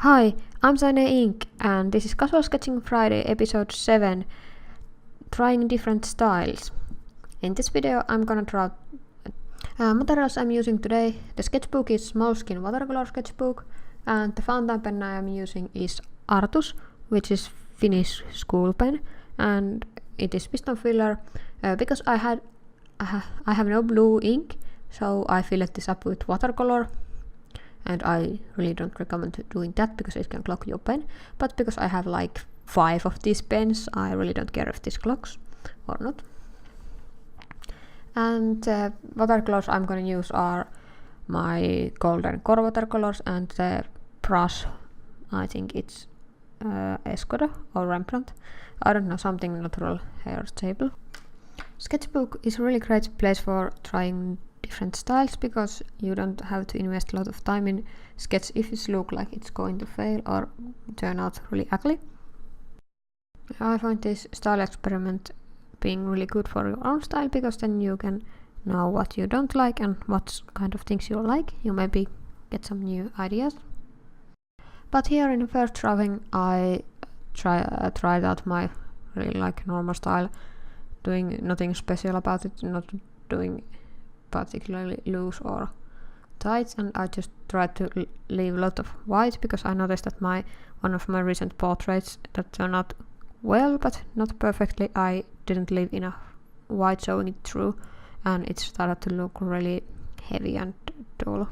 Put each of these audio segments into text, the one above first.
Hi, I'm Cyaneink and this is Casual Sketching Friday episode 7, trying different styles. In this video I'm gonna draw materials I'm using today. The sketchbook is Moleskine watercolor sketchbook and the fountain pen I am using is Artus, which is Finnish school pen, and it is piston filler because I have no blue ink, so I filled this up with watercolor. And I really don't recommend doing that because it can clog your pen. But because I have like 5 of these pens, I really don't care if this clogs or not. And watercolors I'm gonna use are my golden core watercolors and the brush, I think it's Escoda or Rembrandt. I don't know, something natural hair sable. Sketchbook is a really great place for trying different styles because you don't have to invest a lot of time in sketch if it looks like it's going to fail or turn out really ugly. I find this style experiment being really good for your own style because then you can know what you don't like and what kind of things you like. You maybe get some new ideas. But here in the first drawing I tried out my really like normal style, doing nothing special about it, not doing particularly loose or tight, and I just tried to leave a lot of white because I noticed that one of my recent portraits that turned out well but not perfectly, I didn't leave enough white showing it through and it started to look really heavy and dull.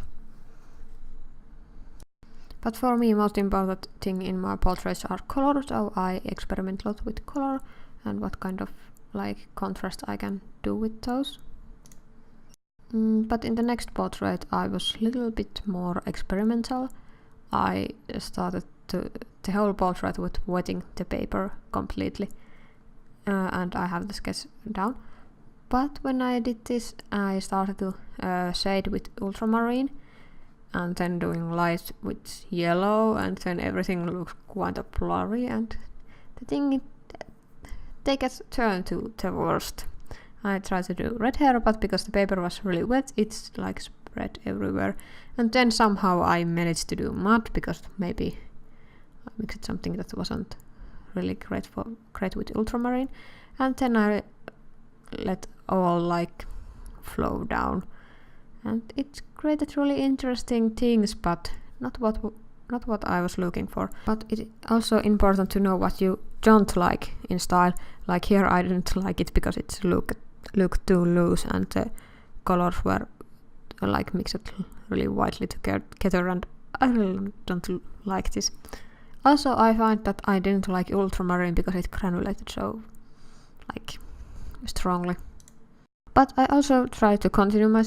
But for me most important thing in my portraits are color, so I experiment a lot with color and what kind of like contrast I can do with those. But in the next portrait I was a little bit more experimental. I started the whole portrait with wetting the paper completely and I have the sketch down. But when I did this I started to shade with ultramarine and then doing light with yellow and then everything looks quite blurry and the thing takes a turn to the worst. I tried to do red hair, but because the paper was really wet, it's like spread everywhere. And then somehow I managed to do mud because maybe I mixed something that wasn't really great with ultramarine. And then I let all like flow down, and it created really interesting things, but not what I was looking for. But it's also important to know what you don't like in style. Like here I didn't like it because it looked too loose and the colors were like mixed really widely together and I really don't like this. Also I find that I didn't like ultramarine because it granulated so like strongly. But I also tried to continue my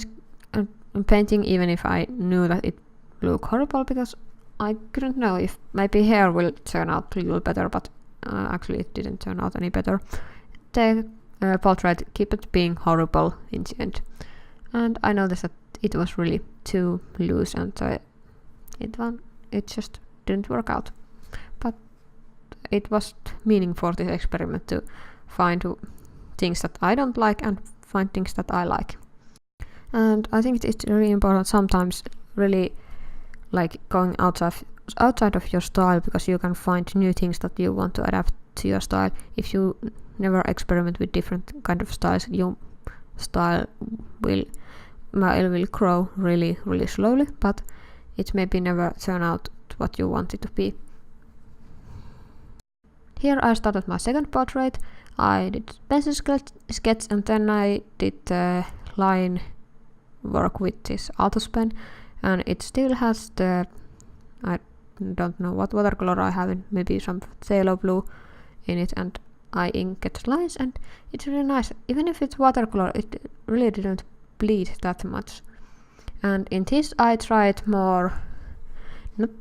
painting even if I knew that it looked horrible because I couldn't know if maybe hair will turn out a little better, but actually it didn't turn out any better. The portrait kept being horrible in the end, and I noticed that it was really too loose and it just didn't work out. But it was meaning for this experiment to find things that I don't like and find things that I like. And I think it's really important sometimes really like going outside of your style because you can find new things that you want to adapt to your style. If you never experiment with different kind of styles, your style will grow really slowly, but it maybe never turn out what you want it to be. Here I started my second portrait. I did pencil sketch and then I did line work with this Artus pen, and it still has the, I don't know what watercolor I have, maybe some phthalo blue in it, and I inked lines and it's really nice. Even if it's watercolor, it really didn't bleed that much. And in this I tried more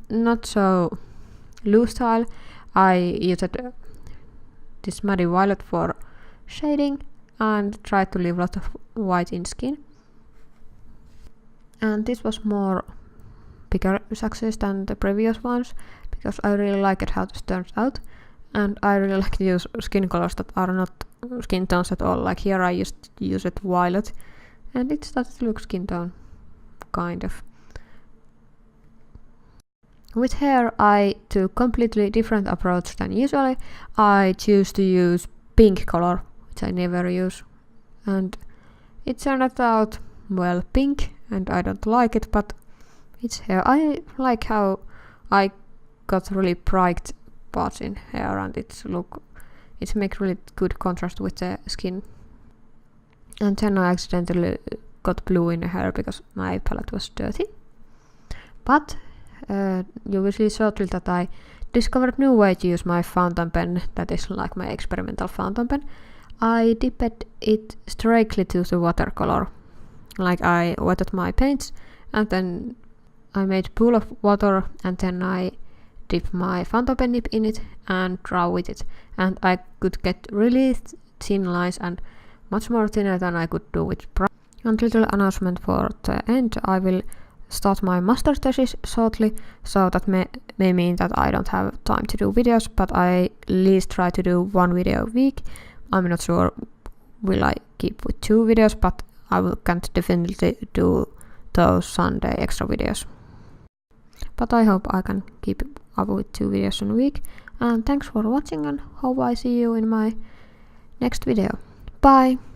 not so loose style. I used this muddy violet for shading and tried to leave a lot of white in skin. And this was more bigger success than the previous ones because I really liked how this turns out. And I really like to use skin colors that are not skin tones at all. Like here I used violet and it started to look skin tone, kind of. With hair, I took completely different approach than usually. I choose to use pink color, which I never use, and it turned out, well, pink, and I don't like it, but it's hair. I like how I got really bright spots in hair, and it makes really good contrast with the skin. And then I accidentally got blue in the hair because my palette was dirty. But you will see shortly that I discovered new way to use my fountain pen, that is like my experimental fountain pen. I dipped it straight to the watercolor. Like I wetted my paints and then I made a pool of water and then I dip my fountain pen nib in it and draw with it. And I could get really thin lines and much more thinner than I could do with brush. And little announcement for the end, I will start my master thesis shortly, so that may mean that I don't have time to do videos, but I at least try to do 1 video a week. I'm not sure will I keep with 2 videos, but I can't definitely do those Sunday extra videos. But I hope I can keep up with 2 videos in a week. And thanks for watching and hope I see you in my next video. Bye!